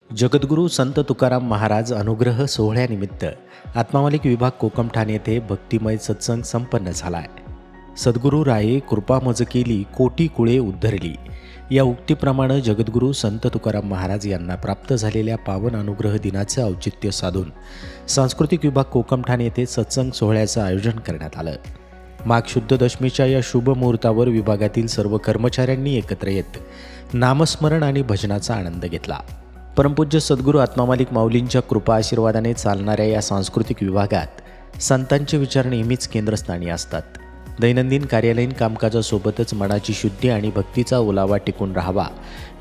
जगद्गुरू संत तुकाराम महाराज अनुग्रह सोहळ्यानिमित्त आत्मामालिक विभाग कोकमठाण येथे भक्तिमय सत्संग संपन्न झालाय। सद्गुरू राये कृपा मज केली कोटी कुळे उद्धरली या उक्तीप्रमाणे जगद्गुरू संत तुकाराम महाराज यांना प्राप्त झालेल्या पावन अनुग्रह दिनाचे औचित्य साधून सांस्कृतिक विभाग कोकमठाण येथे सत्संग सोहळ्याचं आयोजन करण्यात आलं। माघ शुद्ध दशमीच्या या शुभ मुहूर्तावर विभागातील सर्व कर्मचाऱ्यांनी एकत्र येत नामस्मरण आणि भजनाचा आनंद घेतला। परमपूज्य सद्गुरू आत्मामालिक माऊलींच्या कृपा आशीर्वादाने चालणाऱ्या या सांस्कृतिक विभागात संतांचे विचार नेहमीच केंद्रस्थानी असतात। दैनंदिन कार्यालयीन कामकाजासोबतच मनाची शुद्धी आणि भक्तीचा ओलावा टिकून राहावा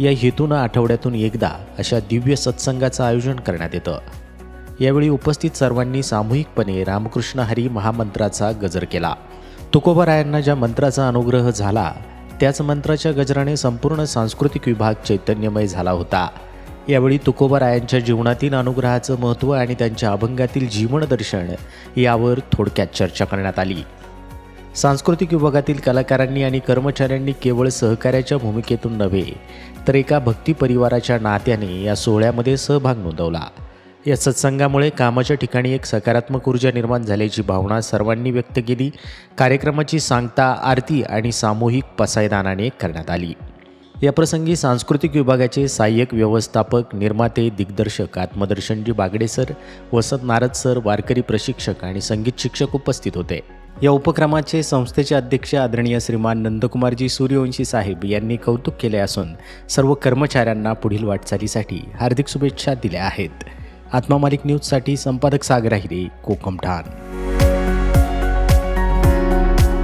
या हेतूनं आठवड्यातून एकदा अशा दिव्य सत्संगाचं आयोजन करण्यात येतं। यावेळी उपस्थित सर्वांनी सामूहिकपणे रामकृष्ण हरी महामंत्राचा गजर केला। तुकोबारायांना ज्या मंत्राचा अनुग्रह झाला त्याच मंत्राच्या गजराने संपूर्ण सांस्कृतिक विभाग चैतन्यमय झाला होता। यावेळी तुकोबारायांच्या जीवनातील अनुग्रहाचं महत्त्व आणि त्यांच्या अभंगातील जीवनदर्शन यावर थोडक्यात चर्चा करण्यात आली। सांस्कृतिक विभागातील कलाकारांनी आणि कर्मचाऱ्यांनी केवळ सहकार्याच्या भूमिकेतून नव्हे तर एका भक्ती परिवाराच्या नात्याने या सोहळ्यामध्ये सहभाग नोंदवला। या सत्संगामुळे कामाच्या ठिकाणी एक सकारात्मक ऊर्जा निर्माण झाल्याची भावना सर्वांनी व्यक्त केली। कार्यक्रमाची सांगता आरती आणि सामूहिक पसायदानाने करण्यात आली। याप्रसंगी सांस्कृतिक विभागाचे सहाय्यक व्यवस्थापक, निर्माते, दिग्दर्शक आत्मदर्शनजी बागडे सर, वसंत नारद सर, वारकरी प्रशिक्षक आणि संगीत शिक्षक उपस्थित होते। या उपक्रमाचे संस्थेचे अध्यक्ष आदरणीय श्रीमान नंदकुमारजी सूर्यवंशी साहेब यांनी कौतुक केले असून सर्व कर्मचाऱ्यांना पुढील वाटचालीसाठी हार्दिक शुभेच्छा दिल्या आहेत। आत्मामालिक न्यूजसाठी संपादक सागर आहिरे, कोकमठाण।